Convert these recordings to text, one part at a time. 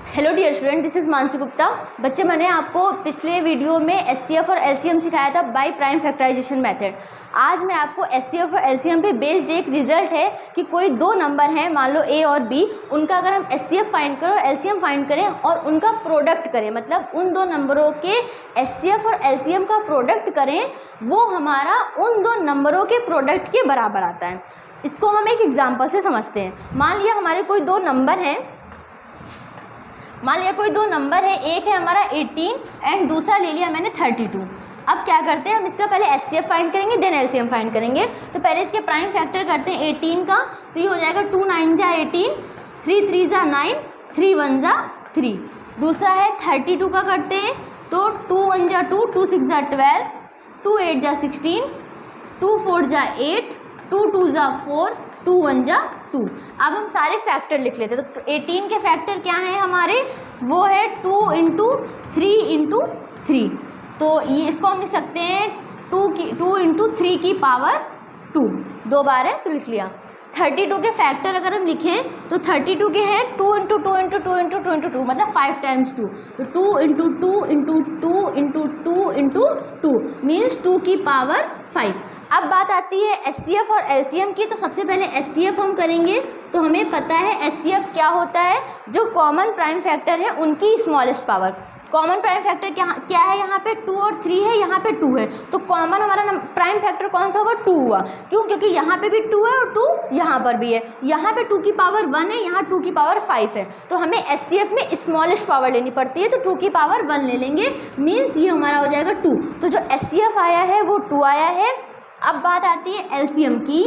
Hello dear student, this is Mansi Gupta. बच्चे, मैंने आपको पिछले वीडियो में एचसीएफ और एलसीएम सिखाया था बाय प्राइम फैक्टराइजेशन मेथड। आज मैं आपको एचसीएफ और एलसीएम पे बेस्ड एक रिजल्ट है कि कोई दो नंबर हैं, मान लो ए और बी, उनका अगर हम एचसीएफ फाइंड करें और एलसीएम फाइंड करें और उनका प्रोडक्ट करें, मतलब उन दो नंबरों के एचसीएफ और एलसीएम का प्रोडक्ट करें, वो हमारा उन दो नंबरों के प्रोडक्ट के बराबर आता है। इसको हम एक एग्जाम्पल से समझते हैं। मान लिया हमारे कोई दो नंबर हैं, एक है हमारा 18 एंड दूसरा ले लिया मैंने 32। अब क्या करते हैं, हम इसका पहले एचसीएफ फाइंड करेंगे देन एलसीएम फाइंड करेंगे। तो पहले इसके प्राइम फैक्टर करते हैं 18 का, तो ये हो जाएगा 2 9 जा 18, 3 3 जा 9, 3 1 जा 3। दूसरा है 32 का करते हैं, तो 2 1 जा 2, 2 6 जा 12, 2 8 जा 16, 2 4 जा 8, 2 2 जा 4, 2 1 जा 2। अब हम सारे फैक्टर लिख लेते हैं। तो 18 के फैक्टर क्या हैं हमारे, वो है 2 × 3 × 3। तो ये इसको हम लिख सकते हैं 2 × 3 की पावर 2। दो बार है तो लिख लिया। 32 के फैक्टर अगर हम लिखें तो 32 के हैं 2 × 2 × 2 × 2 × 2, मतलब 5 टाइम्स 2। तो 2 × 2 × 2 × 2 × 2 मीन्स 2 की पावर 5। अब बात आती है एचसीएफ और एलसीएम की। तो सबसे पहले एचसीएफ हम करेंगे, तो हमें पता है एचसीएफ क्या होता है, जो कॉमन प्राइम फैक्टर है उनकी smallest power. Common prime factor क्या है, यहाँ पे 2 और 3 है, यहाँ पे 2 है, तो कॉमन हमारा प्राइम फैक्टर कौन सा हुआ, 2 हुआ। क्यों? क्योंकि यहाँ पे भी 2 है और 2 यहाँ पर भी है। यहाँ पे 2 की पावर 1 है, यहाँ 2 की पावर 5 है, तो हमें एचसीएफ में स्मॉलेस्ट पावर लेनी पड़ती है, तो 2 की पावर 1 ले लेंगे, मीन्स ये हमारा हो जाएगा 2। तो जो एचसीएफ आया है वो 2 आया है। अब बात आती है एलसीएम की।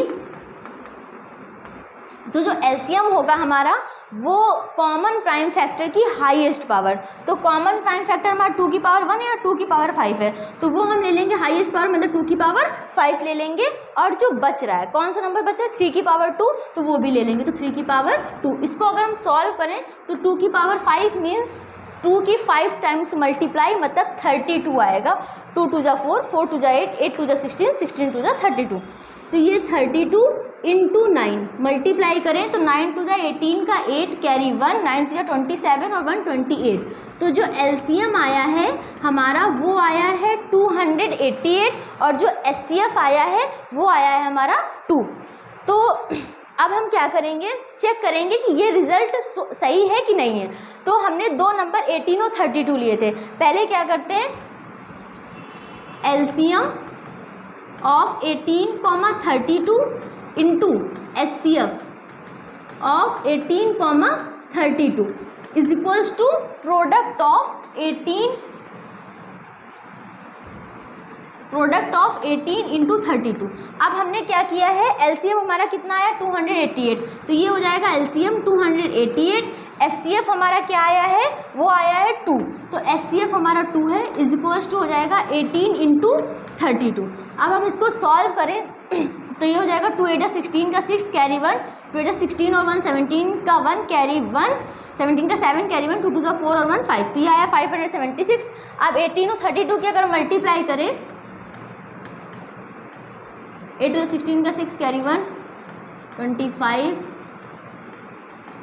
तो जो एलसीएम होगा हमारा, वो कॉमन प्राइम फैक्टर की हाईएस्ट पावर। तो कॉमन प्राइम फैक्टर हमारा 2 की पावर 1 या 2 की पावर 5 है, तो वो हम ले लेंगे हाईएस्ट पावर, मतलब 2 की पावर 5 ले लेंगे। और जो बच रहा है, कौन सा नंबर बचा है, 3 की पावर 2, तो वो भी ले लेंगे, तो 3 की पावर 2। इसको अगर हम सॉल्व करें तो 2 की पावर 5 मीन्स 2 की 5 टाइम्स मल्टीप्लाई, मतलब 32 आएगा। 2 2 जा 4, 4 2 जा 8, 8 2 जा 16, 16 2 जा 32। तो ये 32 × 9 मल्टीप्लाई करें तो 9 2 जा 18 का 8 कैरी 1, 9 3 जा 27 और 1 28। तो जो एलसीएम आया है हमारा वो आया है 288, और जो एचसीएफ आया है वो आया है हमारा 2। तो अब हम क्या करेंगे, चेक करेंगे कि ये रिजल्ट सही है कि नहीं है। तो हमने दो नंबर 18 और 32 लिए थे। पहले क्या करते हैं, LCM of 18, 32 into HCF of 18, 32 is equals to product of 18 into 32। अब हमने क्या किया है, एलसीएम हमारा कितना आया, 288, तो ये हो जाएगा एलसीएम 288। एचसीएफ हमारा क्या आया है, वो आया है 2, तो एचसीएफ हमारा 2 है, इज इक्वल्स टू हो जाएगा 18 × 32। अब हम इसको सॉल्व करें तो ये हो जाएगा 2 8 जा 16 का 6 कैरी 1, 2 8 जा 16 और 1 17 का 1 कैरी 1, 17 का 7 कैरी 1, 2 2 जा 4 और 1 5, तो ये आया 576। अब 18 और 32 की अगर मल्टीप्लाई करें, 8 टू 16 का 6 कैरी 1 25,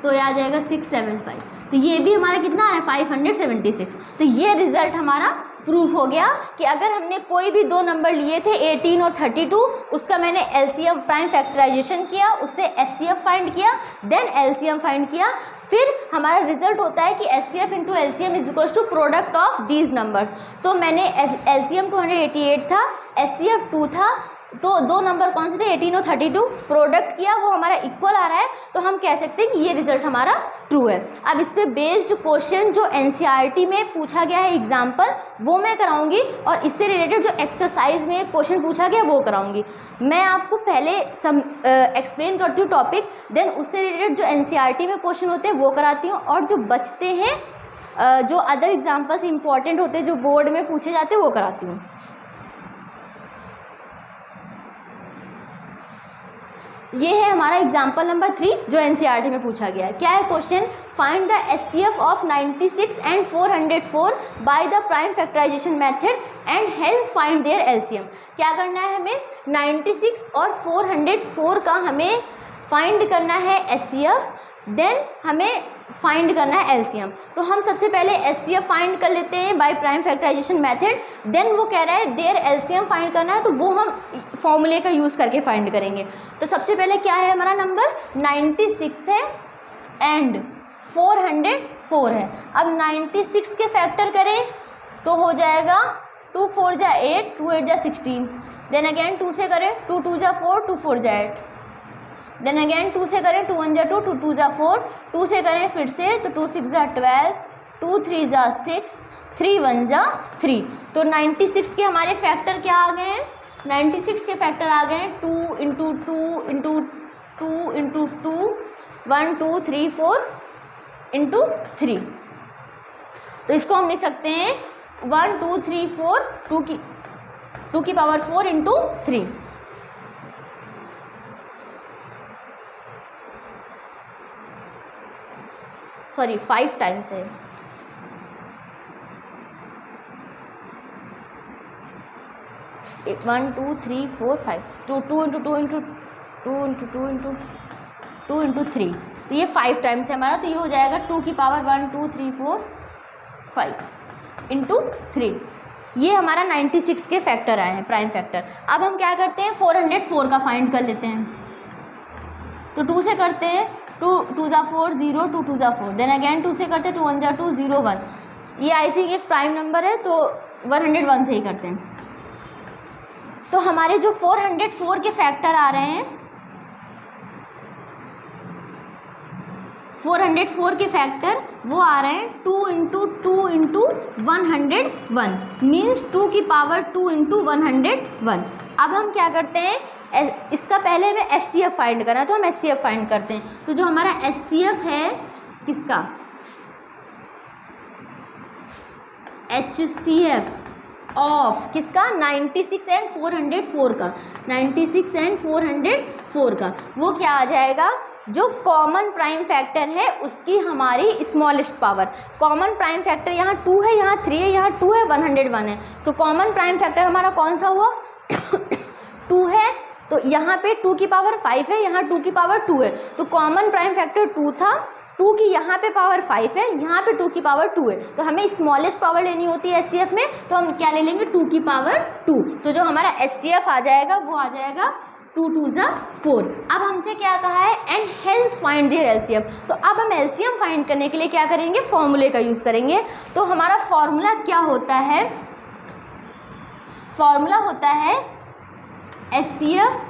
तो ये आ जाएगा 675। तो ये भी हमारा कितना आ रहा है, 576। तो ये रिजल्ट हमारा प्रूफ हो गया कि अगर हमने कोई भी दो नंबर लिए थे 18 और 32, उसका मैंने एलसीएम प्राइम फैक्टराइजेशन किया, उससे एचसीएफ फाइंड किया, देन एलसीएम फाइंड किया, फिर हमारा रिजल्ट होता है कि HCF into LCM is equals to product of these numbers. तो मैंने एलसीएम 288 था, एचसीएफ 2 था, तो दो नंबर कौन से थे, 18 और 32, प्रोडक्ट किया, वो हमारा इक्वल आ रहा है, तो हम कह सकते हैं कि ये रिजल्ट हमारा ट्रू है। अब इस पे बेस्ड क्वेश्चन जो एनसीईआरटी में पूछा गया है एग्जाम्पल, वो मैं कराऊंगी, और इससे रिलेटेड जो एक्सरसाइज में क्वेश्चन पूछा गया वो कराऊंगी। मैं आपको पहले एक्सप्लेन करती हूँ टॉपिक, देन उससे रिलेटेड जो एनसीईआरटी में क्वेश्चन होते हैं वो कराती हूँ, और जो बचते हैं जो अदर एग्जाम्पल्स इंपॉर्टेंट होते हैं जो बोर्ड में पूछे जाते हैं वो कराती हूँ। ये है हमारा एग्जाम्पल नंबर 3 जो एनसीईआरटी में पूछा गया है। क्या है question, find the HCF of 96 and 404 by the prime factorisation method and hence find their LCM. क्या करना है हमें, 96 और 404 का हमें फाइंड करना है एचसीएफ, देन हमें फाइंड करना है एलसीएम। तो हम सबसे पहले एचसीएफ फाइंड कर लेते हैं by prime factorisation method. Then वो कह रहा है देयर एलसीएम फाइंड करना है, तो वो हम फॉर्मूले का यूज़ करके फाइंड करेंगे। तो सबसे पहले क्या है हमारा नंबर 96 है एंड 404 है। अब 96 के फैक्टर करें तो हो जाएगा 2 4 जा 8, 2 8 जा 16। देन अगेन 2 से करें 2 2 जा 4, 2 4 जा 8। देन अगेन 2 से करें 2 1 जा 2, 2 2 जा 4। 2 से करें फिर से तो 2 6 जा 12, 2 3 जा 6, 3 1 जा 3। तो 96 के हमारे फैक्टर क्या आ गए हैं? 96 के फैक्टर आ गए हैं 2 इंटू 2 इंटू 2 इंटू 2, 1 2 3 4 इंटू 3। तो इसको हम लिख सकते हैं 1 2 3 4 2 की पावर 4 इंटू 3। सॉरी 5 टाइम्स है। One two three four five, 2 into 2 into 2 into 2 into 2 into 3। तो ये 5 टाइम्स है हमारा। तो ये हो जाएगा 2 की पावर 1 2 3 4 5 इंटू 3। ये हमारा 96 के फैक्टर आए हैं, प्राइम फैक्टर। अब हम क्या करते हैं 404 का फाइंड कर लेते हैं। तो 2 से करते हैं 2 2 जा 4 0, 2 2 जा 4। देन अगेन 2 से करते हैं 2 1 जा 2 0 1। ये आई थिंक एक प्राइम नंबर है तो 101 से ही करते हैं। तो हमारे जो 404 के फैक्टर आ रहे हैं, 404 के फैक्टर वो आ रहे हैं 2 इंटू 2 इंटू 101 मीन्स 2 की पावर 2 इंटू 101। अब हम क्या करते हैं, इसका पहले हमें एचसीएफ फाइंड करना है तो हम एचसीएफ फाइंड करते हैं। तो जो हमारा एचसीएफ है किसका, एचसीएफ ऑफ किसका 96 एंड 404 का, 96 एंड 404 का वो क्या आ जाएगा, जो कॉमन प्राइम फैक्टर है उसकी हमारी smallest power. Common prime factor यहाँ 2 है, यहाँ 3 है, यहाँ 2 है, 101 है। तो कॉमन प्राइम फैक्टर हमारा कौन सा हुआ 2 है। तो यहाँ पे 2 की पावर 5 है, यहाँ 2 की पावर 2 है। तो कॉमन प्राइम फैक्टर 2 था, 2 की यहाँ पे पावर 5 है, यहाँ पे 2 की पावर 2 है। तो हमें स्मॉलेस्ट पावर लेनी होती है एचसीएफ में, तो हम क्या ले लेंगे 2 की पावर 2। तो जो हमारा एचसीएफ आ जाएगा वो आ जाएगा 2 2 जा 4। अब हमसे क्या कहा है and hence find their LCM. तो अब हम एलसीएम फाइंड करने के लिए क्या करेंगे, फॉर्मूले का यूज़ करेंगे। तो हमारा फॉर्मूला क्या होता है, फॉर्मूला होता है HCF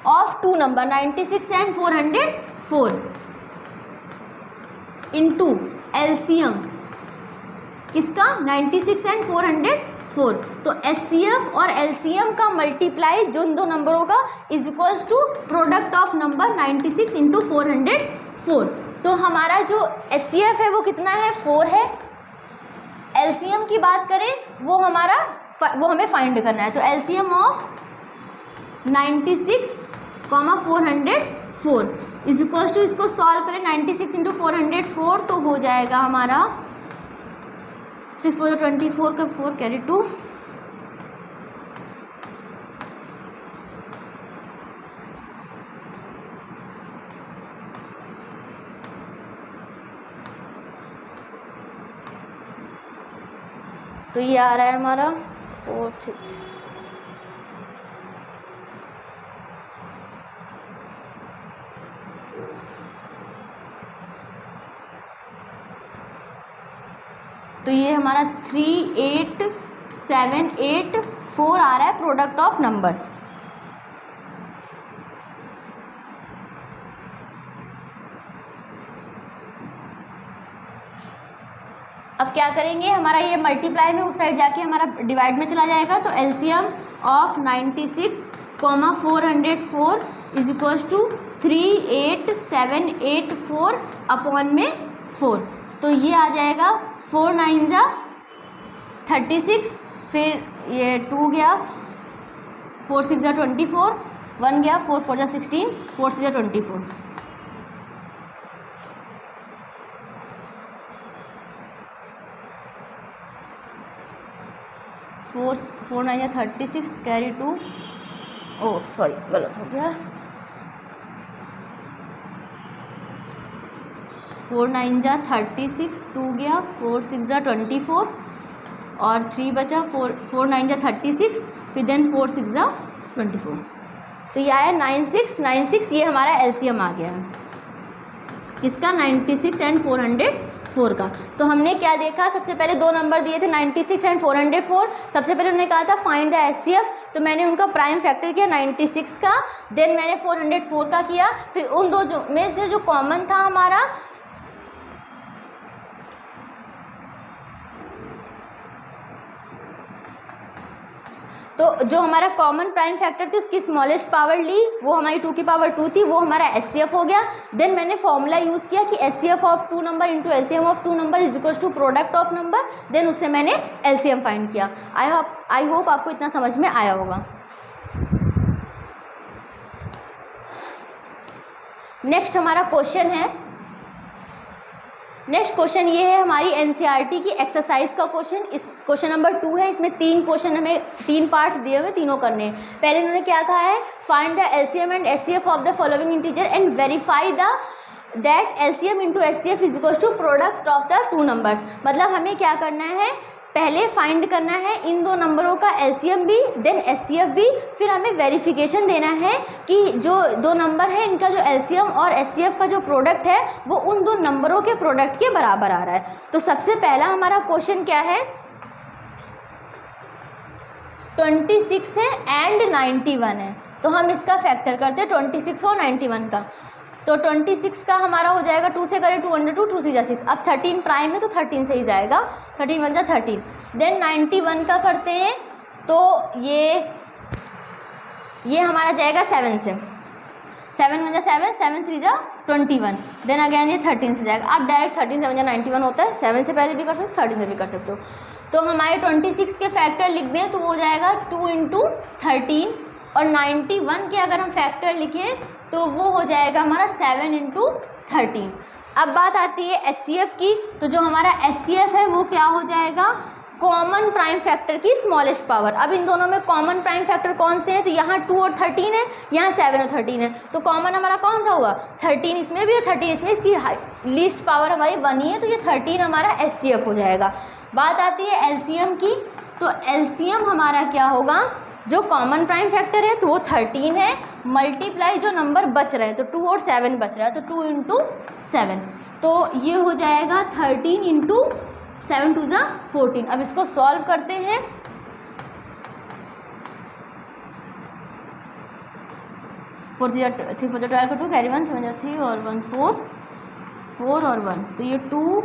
of 2 number 96 and 404 into LCM किसका 96 एंड 404। तो एचसीएफ और एलसीएम का मल्टीप्लाई जो दो नंबरों का is equals to product of number 96 into 404। तो हमारा जो एचसीएफ है वो कितना है 4 है। एलसीएम की बात करें वो वो हमें फाइंड करना है। तो LCM of 96, 404 is equals to, इसको सॉल्व करें 96 इंटू 404 तो हो जाएगा हमारा 6 4 24 का 4 कैरी 2। तो ये आ रहा है हमारा 4 6। तो ये हमारा 38784 आ रहा है प्रोडक्ट ऑफ नंबर्स। अब क्या करेंगे, हमारा ये मल्टीप्लाई में उस साइड जाके हमारा डिवाइड में चला जाएगा। तो LCM of 96, 404 is equals to 38784 upon में 4। तो ये आ जाएगा 4 9 जा 36, फिर ये 2 गया, 4 6 जा 24, 1 गया, 4 4 जा 16, 4 6 जा 24। 4 9 जा 36 कैरी 2, ओ सॉरी गलत हो गया, 4 9 जा 36, 2 गया, 4 6 जा 24 और 3 बचा, 4 9 जा 36, फिर देन 4 6 जा 24। तो ये आया 9696। ये हमारा एलसीएम आ गया है किसका, 96 एंड 404 का। तो हमने क्या देखा, सबसे पहले दो नंबर दिए थे 96 एंड 404। सबसे पहले उन्होंने कहा था फाइंड द एचसीएफ, तो मैंने उनका प्राइम फैक्टर किया 96 का, देन मैंने 404 का किया। फिर उन दो जो में से जो कॉमन था हमारा, तो जो हमारा कॉमन प्राइम फैक्टर थी उसकी स्मॉलेस्ट पावर ली, वो हमारी 2 की पावर 2 थी, वो हमारा एचसीएफ हो गया। देन मैंने फॉर्मूला यूज़ किया कि HCF of 2 number into LCM of 2 number is equal to product of number, then उससे मैंने एलसीएम फाइंड किया। आई होप आपको इतना समझ में आया होगा। नेक्स्ट हमारा क्वेश्चन है, नेक्स्ट क्वेश्चन ये है हमारी एनसीईआरटी की एक्सरसाइज का क्वेश्चन। इस क्वेश्चन नंबर 2 है, इसमें 3 क्वेश्चन हमें 3 पार्ट दिए हुए, तीनों करने हैं। पहले इन्होंने क्या कहा है, find the LCM and HCF of the following integer and verify the that LCM into HCF is equal to product of the 2 numbers. मतलब हमें क्या करना है, पहले फाइंड करना है इन दो नंबरों का एलसीएम भी, देन एचसीएफ भी, फिर हमें वेरिफिकेशन देना है कि जो दो नंबर है इनका जो एलसीएम और एचसीएफ का जो प्रोडक्ट है वो उन दो नंबरों के प्रोडक्ट के बराबर आ रहा है। तो सबसे पहला हमारा क्वेश्चन क्या है, 26 है एंड 91 है, तो हम इसका फैक्टर करते हैं 26 और 91 का। तो 26 का हमारा हो जाएगा 2 से करें 2 अंडर 2, 2 6 6। अब 13 प्राइम है तो 13 से ही जाएगा, 13 1 जा 13। देन 91 का करते हैं तो ये हमारा जाएगा 7 से, 7 1 जा 7, 7 3 जा 21। देन अगेन ये 13 से जाएगा। आप डायरेक्ट 13 7 जा 91 होता है, 7 से पहले भी कर सकते हो, 13 से भी कर सकते हो। तो हमारे 26 के फैक्टर लिख दें तो वो हो जाएगा 2 इंटू 13, और 91 के अगर हम फैक्टर लिखें तो वो हो जाएगा हमारा 7 इंटू 13। अब बात आती है एचसीएफ की, तो जो हमारा एचसीएफ है वो क्या हो जाएगा, कॉमन प्राइम फैक्टर की स्मॉलेस्ट पावर। अब इन दोनों में कॉमन प्राइम फैक्टर कौन से हैं, तो यहाँ 2 और 13 है, यहाँ 7 और 13 है, तो कॉमन हमारा कौन सा हुआ, 13 इसमें भी और 13 इसमें, इसकी लीस्ट पावर हमारी 1 ही है, तो ये 13 हमारा एचसीएफ हो जाएगा। बात आती है एलसीएम की, तो एलसीएम हमारा क्या होगा, जो कॉमन प्राइम फैक्टर है तो वो 13 है, मल्टीप्लाई जो नंबर बच रहे हैं, तो 2 और 7 बच रहा है, तो 2 इंटू 7, तो ये हो जाएगा 13 इंटू 7 2 जा 14। अब इसको सॉल्व करते हैं, फोर 3 4 12 2 कैरी 1 7 3 और 1 4 और 1, तो ये 2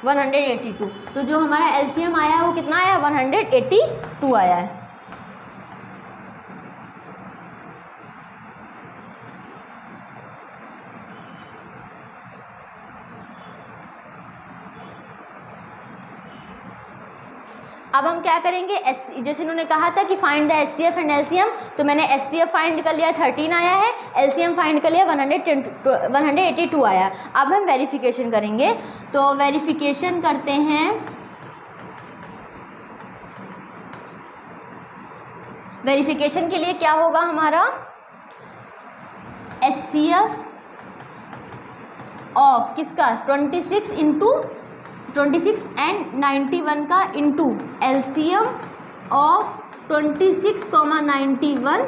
182। तो जो हमारा एलसीएम आया है वो कितना आया, 182 आया है। अब हम क्या करेंगे, जैसे इन्होंने कहा था कि find the HCF and LCM, तो मैंने एचसीएफ फाइंड कर लिया 13 आया है, एलसीएम फाइंड कर लिया 182 आया है। अब हम वेरिफिकेशन करेंगे, तो वेरिफिकेशन करते हैं, वेरिफिकेशन के लिए क्या होगा हमारा, एचसीएफ ऑफ किसका 26 इंटू 26 एंड 91 का into LCM of 26, 91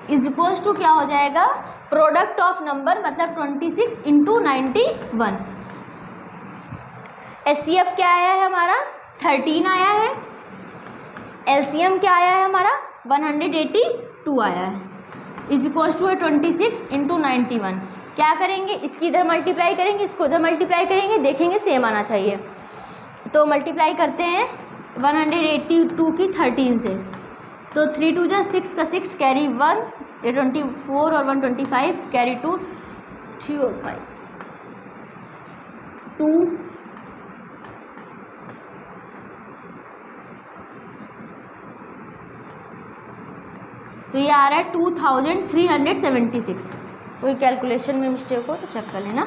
is equal to क्या हो जाएगा, प्रोडक्ट ऑफ नंबर, मतलब 26 इंटू 91। एचसीएफ क्या आया है हमारा 13 आया है, एलसीएम क्या आया है हमारा 182 आया है, इज इक्वल टू 26 इंटू 91। क्या करेंगे, इसकी इधर मल्टीप्लाई करेंगे, इसको इधर मल्टीप्लाई करेंगे, देखेंगे सेम आना चाहिए, तो मल्टीप्लाई करते हैं 182 की 13 से, तो 3 2 जा 6 का 6 कैरी 1, ये 24 और 125 कैरी 2, 3 और 5 2, तो ये आ रहा है 2376। कोई कैलकुलेशन में मिस्टेक हो तो चेक कर लेना।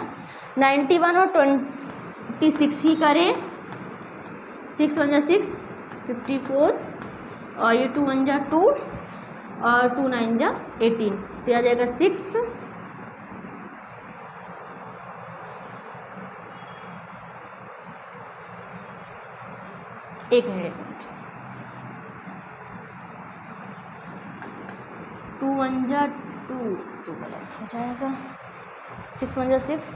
91 और 26 ही करें, 6 1 जा 6 54 और ये 2 1 जा 2 और 2 9 जा 18, तो आ जाएगा 6 एक मिनट 2 1 जा 2 तो गलत हो जाएगा, 6 1 जा 6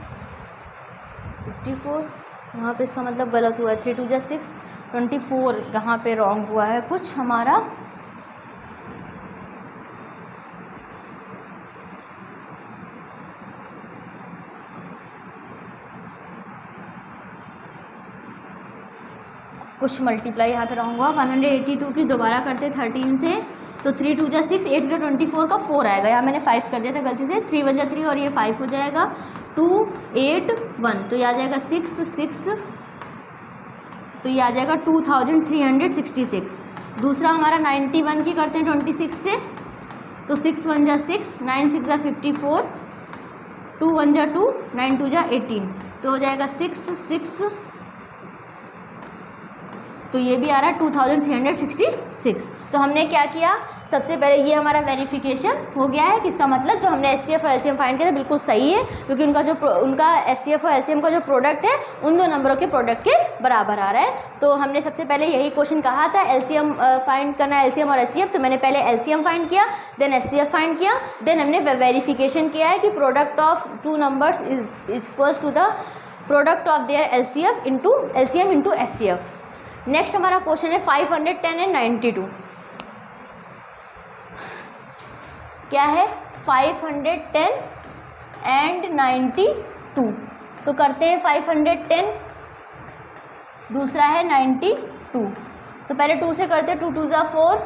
54, यहाँ पे इसका मतलब गलत हुआ है, 3 2 जा 6 24, यहाँ पे रॉन्ग हुआ है कुछ हमारा। कुछ मल्टीप्लाई यहाँ पे रॉन्ग हुआ। 182 की दोबारा करते 13 से, तो 3 2 जा 6 8 जा 24 का 4 आएगा, यहाँ मैंने 5 कर दिया था गलती से, 3 1 जा 3 और ये 5 हो जाएगा, 2 8 1, तो ये आ जाएगा 6 6, तो ये आ जाएगा 2366। दूसरा हमारा 91 की करते हैं 26 से, तो 6 1 जा 6 9 6 जा 54, 2 1 जा 2 9 2 जा 18, तो हो जाएगा 6 6, तो ये भी आ रहा है 2366। तो हमने क्या किया, सबसे पहले ये हमारा वेरिफिकेशन हो गया है, किसका मतलब जो हमने एचसीएफ और एलसीएम फाइंड किया था बिल्कुल सही है, क्योंकि उनका एचसीएफ और एलसीएम का जो प्रोडक्ट है उन दो नंबरों के प्रोडक्ट के बराबर आ रहा है। तो हमने सबसे पहले यही क्वेश्चन कहा था एलसीएम फाइंड करना, एलसीएम और एचसीएफ, तो मैंने पहले एलसीएम फाइंड किया, देन एचसीएफ फाइंड किया, देन हमने वेरिफिकेशन किया है कि product of two numbers is equals to the product of their LCM into HCF. Next हमारा क्वेश्चन है 510 एंड 92। क्या है 510 एंड 92, तो करते हैं 510, दूसरा है 92, तो पहले 2 से करते हैं, 2 2 जा 4,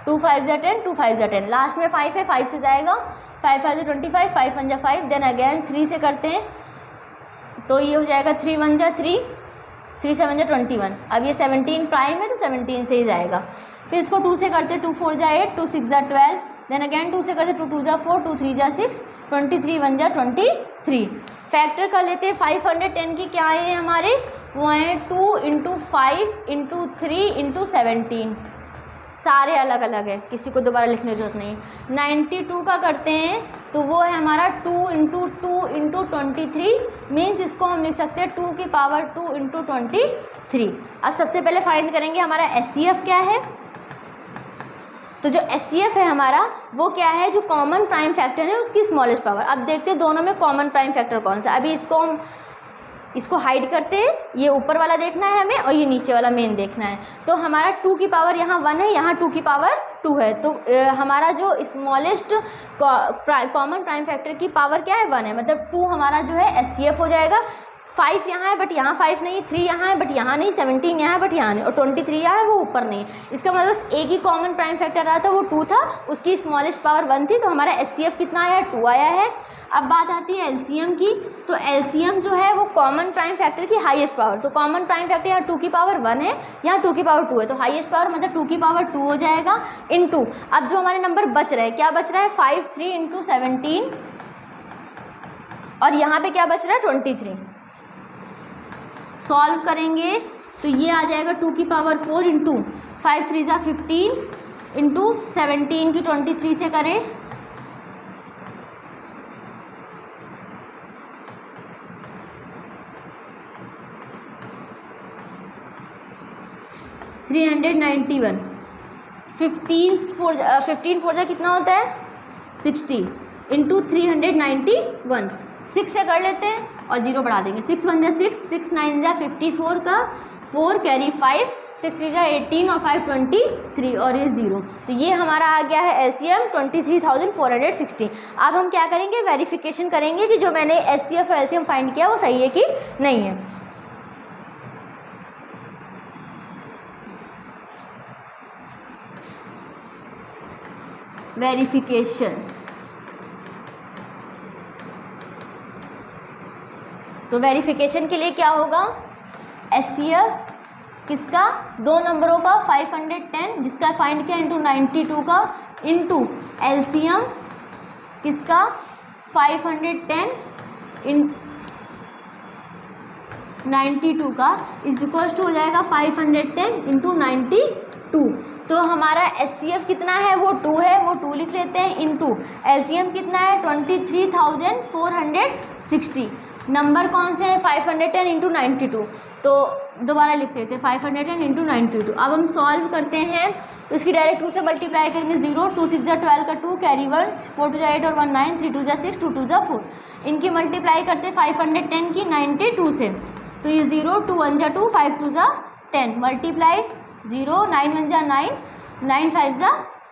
2 5 जा 10, 2 5 जा 10, लास्ट में 5 है, 5 से जाएगा, 5 5 जा 25, 5 1 जा 5, देन अगेन 3 से करते हैं, तो ये हो जाएगा 3 1 जा 3, 3 7 जा 21, अब ये 17 प्राइम है तो 17 से ही जाएगा। फिर इसको 2 से करते 2 4 जा 8, 2 6 जा 12, देन अगेन 2 से करते 2 2 जा 4, 2 3 जा 6, 23 1 जा 23। फैक्टर कर लेते हैं 510 की, क्या है हमारे 2 इंटू 5 इंटू 3 इंटू 17, सारे अलग अलग है, किसी को दोबारा लिखने की जरूरत नहीं। 92 का करते हैं तो वो है हमारा 2 इंटू 2 इंटू 23, मीन्स इसको हम लिख सकते हैं 2 की पावर 2 इंटू 23। अब सबसे पहले फाइंड करेंगे हमारा एचसीएफ क्या है, तो जो एचसीएफ है हमारा वो क्या है, जो कॉमन प्राइम फैक्टर है उसकी स्मॉलेस्ट पावर। अब देखते हैं दोनों में कॉमन प्राइम फैक्टर कौन सा। अभी इसको हाइड करते हैं, ये ऊपर वाला देखना है हमें और ये नीचे वाला मेन देखना है। तो हमारा 2 की पावर यहाँ 1 है, यहाँ 2 की पावर 2 है, तो हमारा जो स्मॉलेस्ट कॉमन प्राइम फैक्टर की पावर क्या है 1 है, मतलब 2 हमारा जो है एचसीएफ हो जाएगा। 5 यहाँ है बट यहाँ 5 नहीं, 3 यहाँ है बट यहाँ नहीं, 17 यहाँ है बट यहाँ नहीं, और 23 यहाँ है वो ऊपर नहीं। इसका मतलब एक ही कॉमन प्राइम फैक्टर रहा था वो 2 था, उसकी स्मॉलेस्ट पावर 1 थी, तो हमारा एचसीएफ कितना आया 2 आया है। अब बात आती है एलसीएम की, तो एलसीएम जो है वो कॉमन प्राइम फैक्टर की हाईएस्ट पावर, तो कॉमन प्राइम फैक्टर यहाँ 2 की पावर 1 है, यहाँ 2 की पावर 2 है, तो हाईएस्ट पावर मतलब 2 की पावर 2 हो जाएगा इनटू। अब जो हमारे नंबर बच रहे हैं, क्या बच रहा है 5 3 इंटू 17, और यहाँ पे क्या बच रहा है 23। सॉल्व करेंगे तो ये आ जाएगा 2 की पावर 4 इंटू 5 3 जा 15 इंटू 17 की 23 से करें, $391। 15 4 जा कितना होता है 60 इंटू 391, 6 से कर लेते हैं और 0 बढ़ा देंगे, 6 1 जा 6, 6 9 जा 54 का 4 कैरी 5, 6 3 जा 18 और 5 23 और ये 0, तो ये हमारा आ गया है एलसीएम 23,460। अब हम क्या करेंगे, वेरिफिकेशन करेंगे कि जो मैंने एचसीएफ और एलसीएम फाइंड किया वो सही है कि नहीं है। वेरिफिकेशन, तो वेरिफिकेशन के लिए क्या होगा, एचसीएफ किसका, दो नंबरों का 510 जिसका फाइंड किया इंटू 92 का, इंटू एलसीएम किसका 510 इन 92 का, इज इक्वल्स टू हो जाएगा 510 इंटू 92। तो हमारा SCF कितना है, वो 2 है, वो 2 लिख लेते हैं, इंटू LCM कितना है 23,460। नंबर कौन से हैं 510 इंटू 92, तो दोबारा लिख लेते हैं 510 इंटू 92। अब हम सॉल्व करते हैं तो इसकी डायरेक्ट 2 से मल्टीप्लाई करेंगे, 0 2 6 12 का 2 कैरी 1 4 2 8 और 1 9 3 2 6 2 2 4। इनकी मल्टीप्लाई करते हैं 510 की 92 से, तो ये 0 2 1 2 5 2 10 मल्टीप्लाई 0 9 1 9 9 5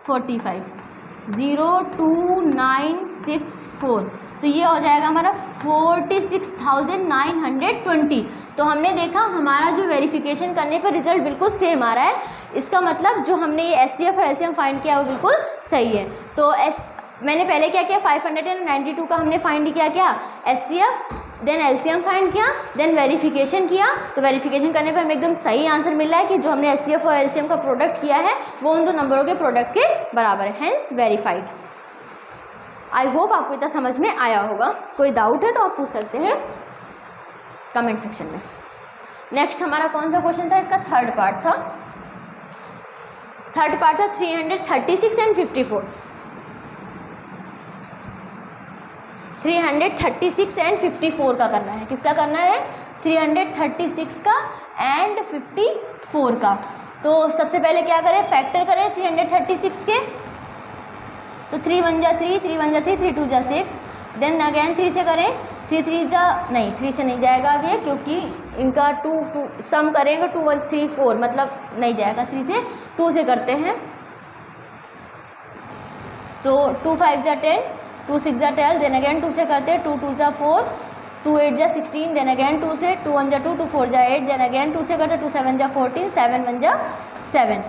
45 0 2 9 6 4, तो ये हो जाएगा हमारा 46,920। तो हमने देखा हमारा जो वेरिफिकेशन करने पर रिजल्ट बिल्कुल सेम आ रहा है, इसका मतलब जो हमने ये SCF और LCM फाइंड किया वो बिल्कुल सही है। तो मैंने पहले क्या किया 592 का हमने फाइंड किया, क्या SCF देन LCM फाइंड किया, देन वेरिफिकेशन किया। तो वेरिफिकेशन करने पर हमें एकदम सही आंसर मिल रहा है कि जो हमने SCF और LCM का प्रोडक्ट किया है वो उन दो नंबरों के प्रोडक्ट के बराबर है, हेंस वेरीफाइड। आई होप आपको इतना समझ में आया होगा। कोई डाउट है तो आप पूछ सकते हैं कमेंट सेक्शन में। नेक्स्ट हमारा कौन सा क्वेश्चन था, इसका थर्ड पार्ट था 336 एंड 54। 336 एंड 54 का करना है, किसका करना है 336 का एंड 54 का। तो सबसे पहले क्या करें, फैक्टर करें 336 के, तो 3 1 जा 3 3 1 जा 3 3 2 जा 6, देन अगेन 3 से करें 3 3 जा नहीं 3 से नहीं जाएगा अब ये, क्योंकि इनका 2 सम करेंगे 2 1 3 4 मतलब नहीं जाएगा 3 से, 2 से करते हैं तो 2 5 जा 10 2 6 जा 12, देन अगेन 2 से करते हैं 2 2 जा 4 2 8 जा 16, देन अगेन 2 से 2 1 जा 2 2 4 जा 8, देन अगेन 2 से करते 2 7 जा 14 7 1 जा 7।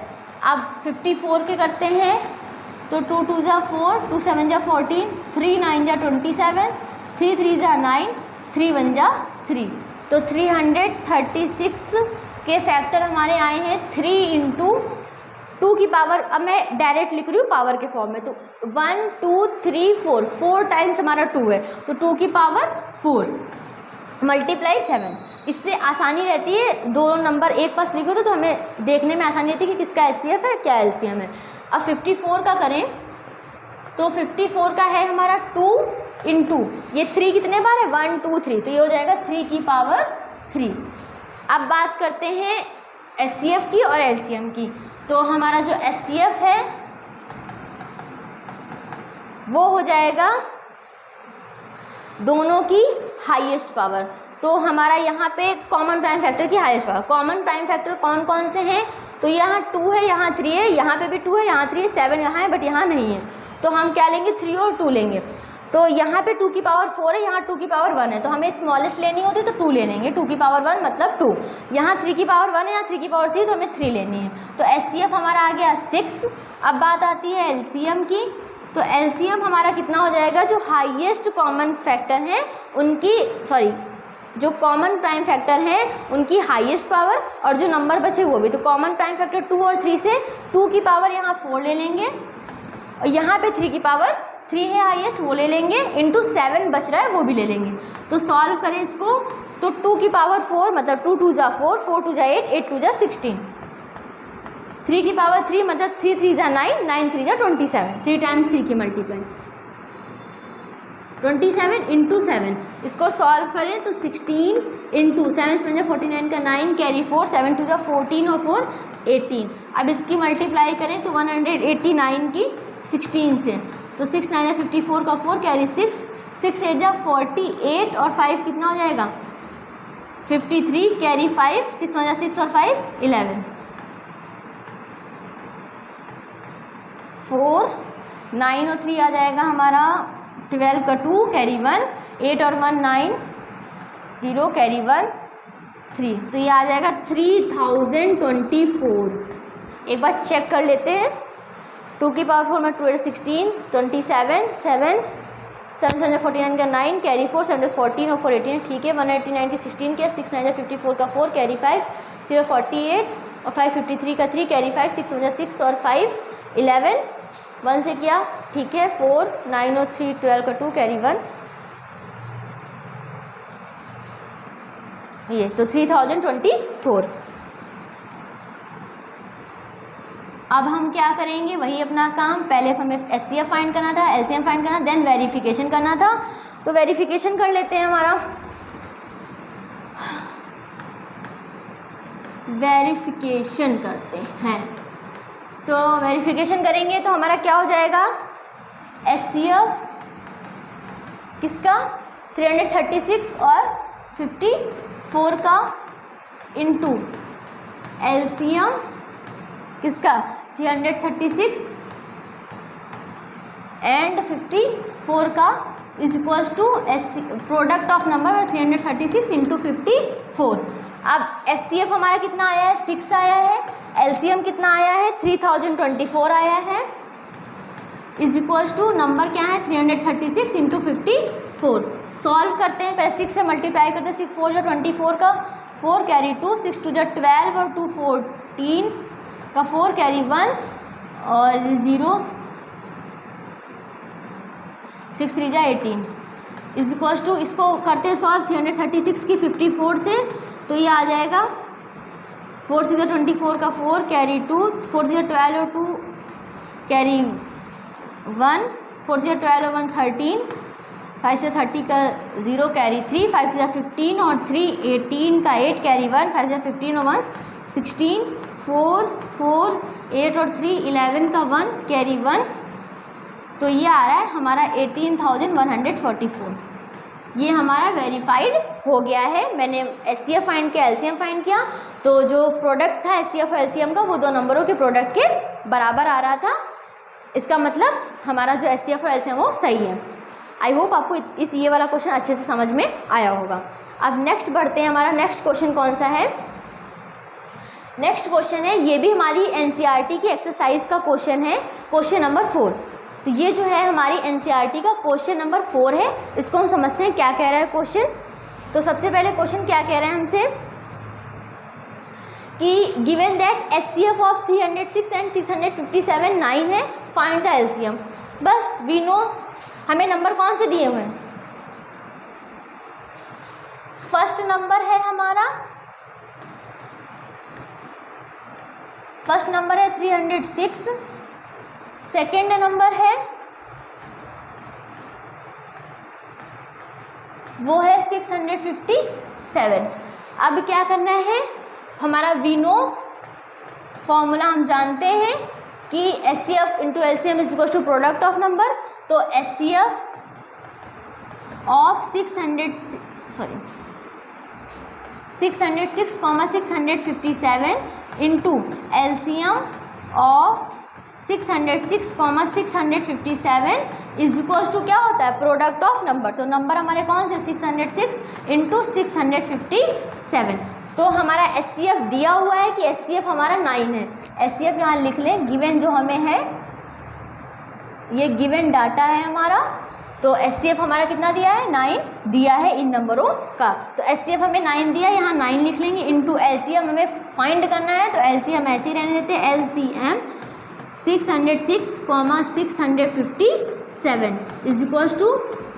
अब 54 के करते हैं तो 2 2 जा 4 2 7 जा 14 3 9 जा 27 3 3 जा 9 3 1 जा 3। तो 336 के फैक्टर हमारे आए हैं 3 इंटू 2 की पावर, अब मैं डायरेक्ट लिख रही हूँ पावर के फॉर्म में, तो 1 2 3 4 टाइम्स हमारा 2 है, तो 2 की पावर 4 मल्टीप्लाई 7। इससे आसानी रहती है, दो नंबर एक पास लिखो तो हमें देखने में आसानी रहती है कि किसका SCF है क्या LCM है। अब 54 का करें तो 54 का है हमारा 2 इंटू ये 3 कितने बार है 1 2 3, तो ये हो जाएगा 3 की पावर 3। अब बात करते हैं SCF की और LCM की, तो हमारा जो SCF है वो हो जाएगा दोनों की हाईएस्ट पावर। तो हमारा यहाँ पे कॉमन प्राइम फैक्टर की highest power, common prime factor कौन कौन से हैं, तो यहाँ 2 है, यहाँ 3 है, यहाँ पे भी 2 है, यहाँ 3 है, 7 यहाँ है बट यहाँ नहीं है, तो हम क्या लेंगे 3 और 2 लेंगे। तो यहाँ पे 2 की पावर 4 है, यहाँ 2 की पावर 1 है, तो हमें स्मॉलेस्ट लेनी होती तो 2 ले लेंगे, 2 की पावर 1 मतलब 2। यहाँ 3 की पावर 1 है, यहाँ 3 की पावर 3, तो हमें 3 लेनी है। तो SCF हमारा आ गया 6। अब बात आती है LCM की, तो LCM हमारा कितना हो जाएगा, जो हाईएस्ट कॉमन फैक्टर हैं उनकी जो कॉमन प्राइम फैक्टर हैं उनकी हाईएस्ट पावर और जो नंबर बचे वो भी, तो कॉमन प्राइम फैक्टर 2 और 3 से 2 की पावर यहाँ 4 ले लेंगे और यहाँ पे 3 की पावर 3 है हाईएस्ट, वो ले लेंगे, इंटू 7 बच रहा है वो भी ले लेंगे। तो सॉल्व करें इसको, तो 2 की पावर 4 मतलब 2 2 जा 4 4 2 जा 8 8 2 जा 16, 3 की पावर 3 मतलब 3 3 जा 9 9 3 जा 27, 3 टाइम्स 3 की मल्टीप्लाई 27 इंटू 7। इसको सॉल्व करें तो 16 इंटू 7 से 49 का 9 कैरी 4 7 2 जा 14 और 4 18। अब इसकी मल्टीप्लाई करें तो 189 की 16 से, तो 6 9 जा 54 का 4 कैरी 6 6 8 जा 48 और 5 कितना हो जाएगा 53 कैरी 5 6 1 जा 6 और 5 11 4 9 और 3 आ जाएगा हमारा 12 का 2 कैरी 1 8 और 1 9 0 कैरी 1 3, तो ये आ जाएगा 3024। एक बार चेक कर लेते हैं, 2 की पावर 4 में 12 16 27 7 7 7 49 का 9 कैरी 4 7 14 और 4 18, ठीक है। 189 की 16 किया 6 9 54 का 4 कैरी 5 0 48 और 5 53 का 3 कैरी 5 6 6 और 5 11 1 से किया, ठीक है। 4 9 और 3 12 का 2 कैरी 1, ये तो 3024। अब हम क्या करेंगे, वही अपना काम, पहले हमें एचसीएफ फाइंड करना था, एलसीएम फाइंड करना, देन वेरिफिकेशन करना था। तो वेरिफिकेशन कर लेते हैं, हमारा वेरिफिकेशन करते हैं। तो वेरिफिकेशन करेंगे तो हमारा क्या हो जाएगा, एचसीएफ किसका 336 और 54 का इंटू एलसीएम किसका 336 एंड 54 का is equals to product of number 336 into 54। अब एचसीएफ हमारा कितना आया है 6 आया है, एलसीएम कितना आया है 3024 आया है, इज इक्वल्स टू नंबर क्या है 336 इंटू 54। सॉल्व करते हैं, पहले 6 से मल्टीप्लाई करते हैं, 6 4 जो 24 का 4 कैरी 2, 6 2 जो 12 और 2 14 का 4 कैरी 1 और 0 6 3 जा 18 इज इक्वल्स टू, इसको करते हैं सॉल्व 336 की 54 से, तो ये आ जाएगा 4 6 24 का 4 कैरी 2, 4 0 12 और 2 कैरी 1, 4 0 12 और 1 13, 5 से 30 का 0 कैरी 3, 5 से 15 और 3 18 का 8 कैरी 1, 5 से 15 और 1 16, 4 4 8 और 3 11 का 1 कैरी 1, तो ये आ रहा है हमारा 18,144। ये हमारा वेरीफाइड हो गया है। मैंने एचसीएफ फाइंड किया, एलसीएम फाइंड किया, तो जो प्रोडक्ट था एचसीएफ और एलसीएम का वो दो नंबरों के प्रोडक्ट के बराबर आ रहा था। इसका मतलब हमारा जो एचसीएफ और एलसीएम वो सही है। आई होप आपको इस ये वाला क्वेश्चन अच्छे से समझ में आया होगा। अब नेक्स्ट बढ़ते हैं, हमारा नेक्स्ट क्वेश्चन कौन सा है, नेक्स्ट क्वेश्चन है, ये भी हमारी एनसीईआरटी की एक्सरसाइज का क्वेश्चन है, क्वेश्चन नंबर 4। तो ये जो है हमारी एनसीईआरटी का क्वेश्चन नंबर 4 है। इसको हम समझते हैं क्या कह रहा है क्वेश्चन। तो सबसे पहले क्वेश्चन क्या कह रहे हैं हमसे कि given that HCF of 306 and 657 9 है, फाइंड द एलसीएम। बस वी नो, हमें नंबर कौन से दिए हुए हैं, फर्स्ट नंबर है हमारा, फर्स्ट नंबर है 306, सेकेंड नंबर है वो है 657। अब क्या करना है, हमारा वी नो फॉर्मूला हम जानते हैं कि HCF into LCM is equal to product of number. तो HCF of 606, 657 into LCM of 606, 657 is equal to क्या होता है, प्रोडक्ट ऑफ नंबर। तो नंबर हमारे कौन से 606 इंटू 657। तो हमारा एचसीएफ दिया हुआ है कि एचसीएफ हमारा 9 है। एचसीएफ यहाँ लिख लें, गिवन जो हमें है ये गिवन डाटा है हमारा। तो एचसीएफ हमारा कितना दिया है, 9 दिया है इन नंबरों का। तो एचसीएफ हमें 9 दिया, यहाँ 9 लिख लेंगे, इनटू एलसीएम हमें फाइंड करना है। तो एलसीएम ऐसे ही रहने देते हैं, LCM 606, 657 is equal to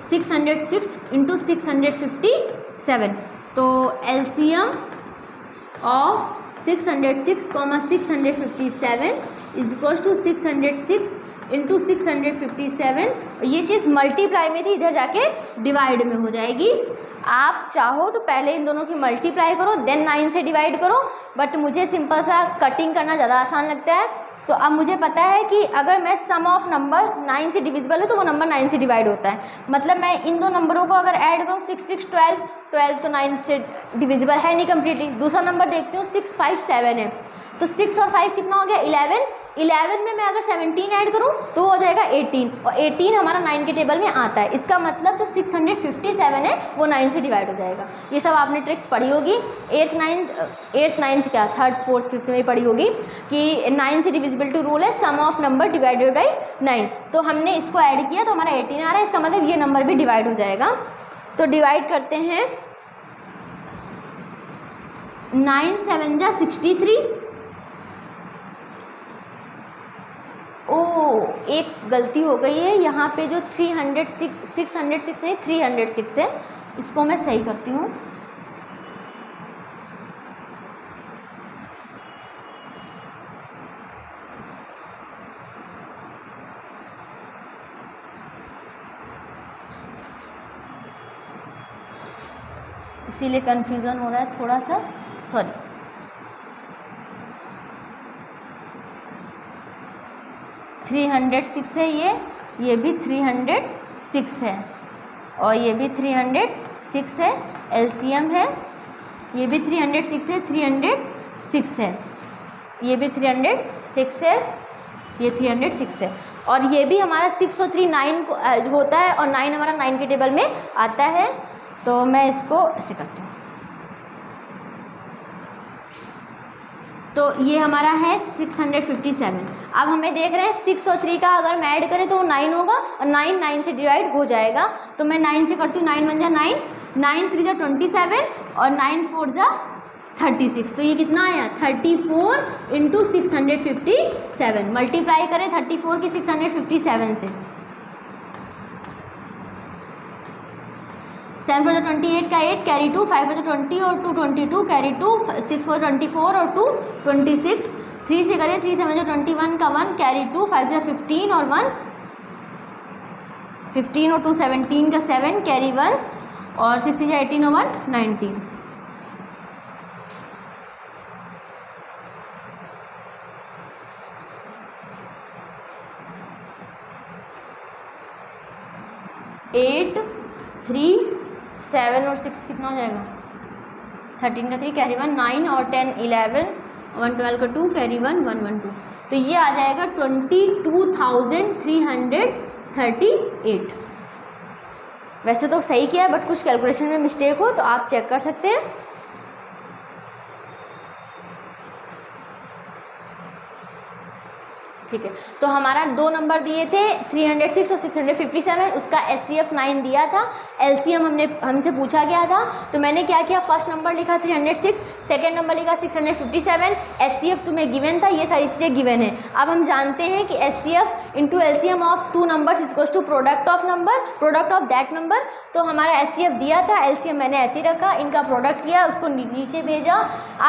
606 into 657। तो LCM of 606, 657 is equal to 606 into 657। ये चीज़ मल्टीप्लाई में थी, इधर जाके डिवाइड में हो जाएगी। आप चाहो तो पहले इन दोनों की मल्टीप्लाई करो, देन 9 से डिवाइड करो, बट मुझे सिंपल सा कटिंग करना ज़्यादा आसान लगता है। तो अब मुझे पता है कि अगर मैं सम ऑफ नंबर्स 9 से डिविजिबल है तो वो नंबर 9 से डिवाइड होता है। मतलब मैं इन दो नंबरों को अगर ऐड करूँ 6 6 12, 12 तो 9 से डिविजिबल है नहीं कम्प्लीटली। दूसरा नंबर देखती हूँ 6 5 7 है, तो 6 और 5 कितना हो गया 11। 11 में मैं अगर 17 ऐड करूँ तो वो हो जाएगा 18, और 18 हमारा 9 के टेबल में आता है। इसका मतलब जो 657 है वो 9 से डिवाइड हो जाएगा। ये सब आपने ट्रिक्स पढ़ी होगी 8th 9th क्या 3rd 4th 5th में पढ़ी होगी कि 9 से डिविजिबिलिटी रूल है, सम ऑफ नंबर डिवाइडेड बाई 9। तो हमने इसको ऐड किया तो हमारा 18 आ रहा है, इसका मतलब ये नंबर भी डिवाइड हो जाएगा। तो डिवाइड करते हैं, 9 7 जा 63। एक गलती हो गई है यहाँ पे, जो 606 नहीं 306 है, इसको मैं सही करती हूँ। इसीलिए कन्फ्यूज़न हो रहा है थोड़ा सा, सॉरी। थ्री 306 है ये भी 306 है और ये भी 306 है, एलसीएम है, ये भी 306 है, 306 है, ये भी 306 है, ये 306 है, और ये भी हमारा 6 और 3 9 होता है और 9 हमारा 9 के टेबल में आता है। तो मैं इसको ऐसे करती हूँ, तो ये हमारा है 657। अब हमें देख रहे हैं 6 और 3 का अगर मैं ऐड करें तो वो 9 होगा और 9 9 से डिवाइड हो जाएगा। तो मैं 9 से करती हूँ, 9 1 जा 9, 9 3 जा 27 और 9 4 जा 36। तो ये कितना आया 34 इंटू 657। मल्टीप्लाई करें 34 की 657 से, 7 4 28 का 8 कैरी 2, 5 4 20 और 2 22 कैरी 2, 6 4 24 और 2 26, 3 से करें 3 7 21 का 1 कैरी 2, 5 15 और 1 15 और 2 17 का 7 कैरी 1 और 6 18 और 1 19। एट 3 7 और 6 कितना हो जाएगा 13 का 3 कैरी 1 9 और 10 11 1 12 का 2 कैरी 1 1 1 2। तो ये आ जाएगा 22,338। वैसे तो सही किया है बट कुछ कैलकुलेशन में मिस्टेक हो तो आप चेक कर सकते हैं। ठीक है, तो हमारा 2 नंबर दिए थे 306 और 657, उसका एचसीएफ 9 दिया था, एलसीएम हमसे पूछा गया था। तो मैंने क्या किया, फर्स्ट नंबर लिखा 306, सेकंड नंबर लिखा 657, एचसीएफ तुम्हें गिवन था, ये सारी चीज़ें गिवन है। अब हम जानते हैं कि HCF into LCM of 2 numbers equals to product of number, product of that number. तो हमारा एचसीएफ दिया था, एलसीएम मैंने ऐसे ही रखा, इनका प्रोडक्ट किया, उसको नीचे भेजा।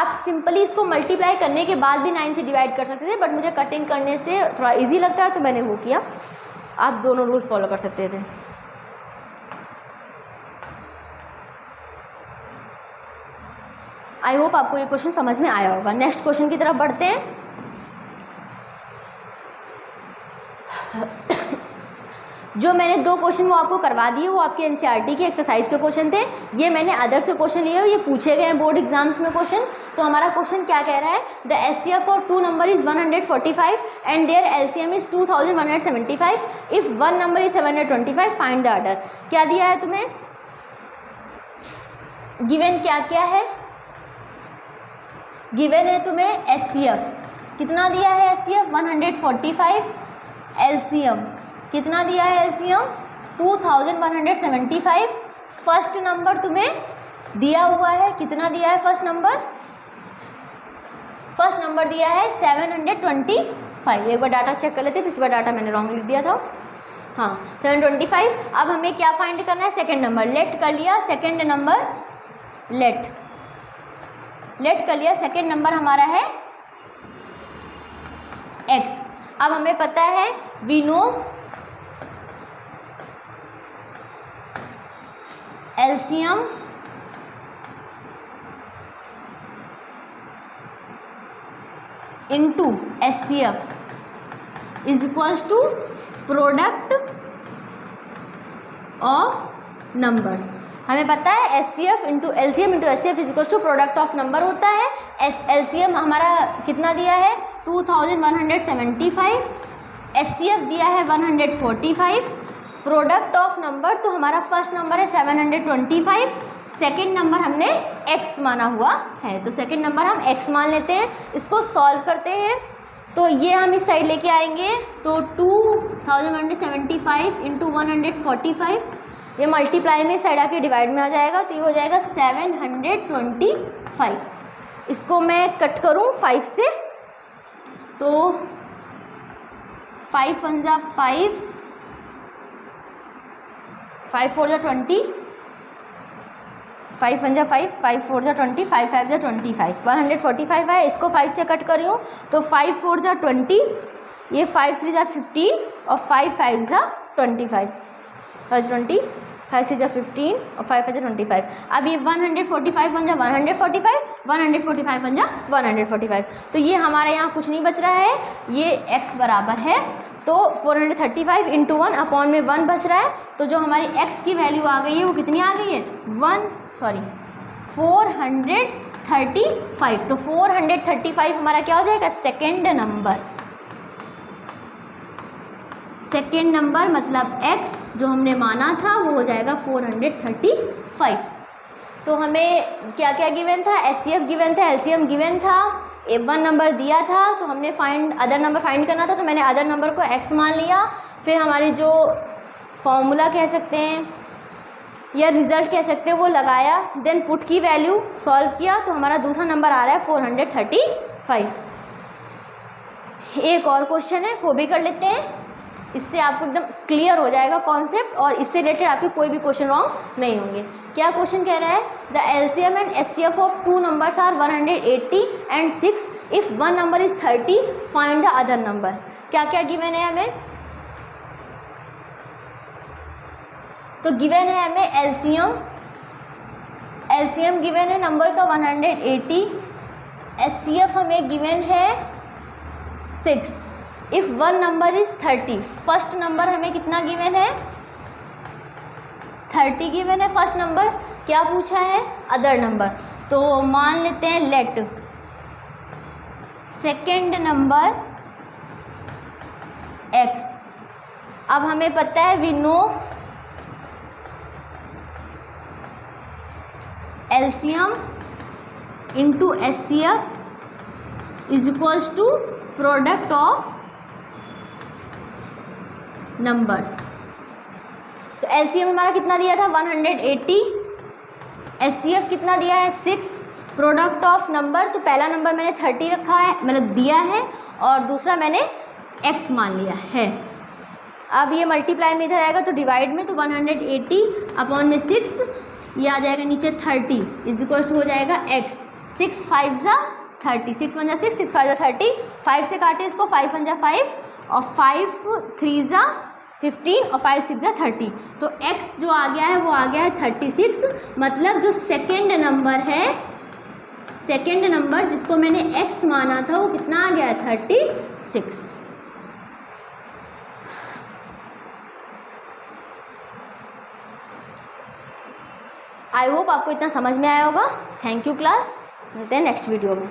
आप सिंपली इसको मल्टीप्लाई करने के बाद भी 9 से डिवाइड कर सकते थे, बट मुझे कटिंग करने से थोड़ा इजी लगता है तो मैंने वो किया। आप दोनों रूल फॉलो कर सकते थे। आई होप आपको ये क्वेश्चन समझ में आया होगा। नेक्स्ट क्वेश्चन की तरफ बढ़ते हैं। जो मैंने 2 क्वेश्चन वो आपको करवा दिए, वो आपके एनसीईआरटी की एक्सरसाइज के क्वेश्चन थे। ये मैंने अदर्स के क्वेश्चन लिए, ये पूछे गए हैं बोर्ड एग्जाम्स में क्वेश्चन। तो हमारा क्वेश्चन क्या कह रहा है, the HCF for 2 number is 145 and their LCM is 2175। If 1 number is 725 find the other. क्या दिया है तुम्हें, गिवन क्या क्या है, गिवन है तुम्हें एचसीएफ कितना दिया है, एचसीएफ 145, एलसीएम कितना दिया है, एलसीएम 2175। फर्स्ट नंबर तुम्हें दिया हुआ है, कितना दिया है फर्स्ट नंबर, फर्स्ट नंबर दिया है 725। एक बार डाटा चेक कर लेते, पिछली बार डाटा मैंने रॉन्ग लिख दिया था। हाँ 725। अब हमें क्या फाइंड करना है, सेकेंड नंबर। लेट कर लिया सेकेंड नंबर, लेट कर लिया, सेकेंड नंबर हमारा है x। अब हमें पता है we know LCM into HCF is equals to product of numbers. हमें पता है HCF into LCM into HCF is equals to product of number होता है। एलसीएम हमारा कितना दिया है 2175, एचसीएफ दिया है 145, प्रोडक्ट ऑफ नंबर तो हमारा फर्स्ट नंबर है 725, सेकंड नंबर हमने x माना हुआ है, तो सेकंड नंबर हम x मान लेते हैं। इसको सॉल्व करते हैं तो ये हम इस साइड लेके आएंगे, तो 2175 इंटू 145, ये मल्टीप्लाई में इस साइड आके डिवाइड में आ जाएगा, तो ये हो जाएगा 725। इसको मैं कट करूँ 5 से, तो 5 1 जा 5, 5 4 जा 20, 5 1 जा 5, 5 4 जा 20, 5 5 जा 25, 145 है। इसको 5 से कट करी हूँ तो 5 4 जा 20, ये 5 3 जा 15 और 5 5 जा 25, 25 5 6 15 और 5 5 25। अब ये 145 बन जा 145, 145 बन जा 145। तो ये हमारे यहाँ कुछ नहीं बच रहा है, ये x बराबर है तो 435 इंटू 1 अपॉन में 1 बच रहा है। तो जो हमारी x की वैल्यू आ गई है वो कितनी आ गई है 435। तो 435 हमारा क्या हो जाएगा सेकेंड नंबर मतलब x जो हमने माना था वो हो जाएगा 435। तो हमें क्या क्या गिवन था, HCF गिवन था, LCM गिवन था, वन नंबर दिया था तो हमने अदर नंबर फाइंड करना था तो मैंने अदर नंबर को x मान लिया। फिर हमारी जो फॉर्मूला कह सकते हैं या रिजल्ट कह सकते हैं वो लगाया, देन पुट की वैल्यू सॉल्व किया तो हमारा दूसरा नंबर आ रहा है 435। एक और क्वेश्चन है वो भी कर लेते हैं, इससे आपको एकदम क्लियर हो जाएगा कॉन्सेप्ट और इससे रिलेटेड आपके कोई भी क्वेश्चन रॉन्ग नहीं होंगे। क्या क्वेश्चन कह रहा है, the LCM and HCF of two numbers are 180 and 6, if one number is 30 find the other number. क्या क्या गिवन है हमें, तो गिवन है हमें LCM गिवन है नंबर का 180, HCF हमें गिवन है 6, if one number is 30। First number हमें कितना गिवन है 30 गिवन है फर्स्ट नंबर। क्या पूछा है अदर नंबर, तो मान लेते हैं लेट सेकेंड नंबर x। अब हमें पता है we know LCM into HCF is equals to product of numbers. तो LCM हमारा कितना दिया था 180, HCF कितना दिया है 6, प्रोडक्ट ऑफ नंबर तो पहला नंबर मैंने 30 रखा है मतलब दिया है और दूसरा मैंने x मान लिया है। अब ये मल्टीप्लाई में इधर आएगा तो डिवाइड में, तो 180 अपॉन में 6, ये आ जाएगा नीचे 30 इज इक्वल टू हो जाएगा x। 6 5 जा 30, 6 1 जा 6, 6 5 जा 30, 5 से काटे इसको 5 1 जा 5 और 5 3 जा 15 और 5 6 जा 30। तो x जो आ गया है वो आ गया है 36। मतलब जो सेकेंड नंबर है, सेकेंड नंबर जिसको मैंने x माना था वो कितना आ गया है 36। आई होप आपको इतना समझ में आया होगा। थैंक यू क्लास, मिलते हैं नेक्स्ट वीडियो में।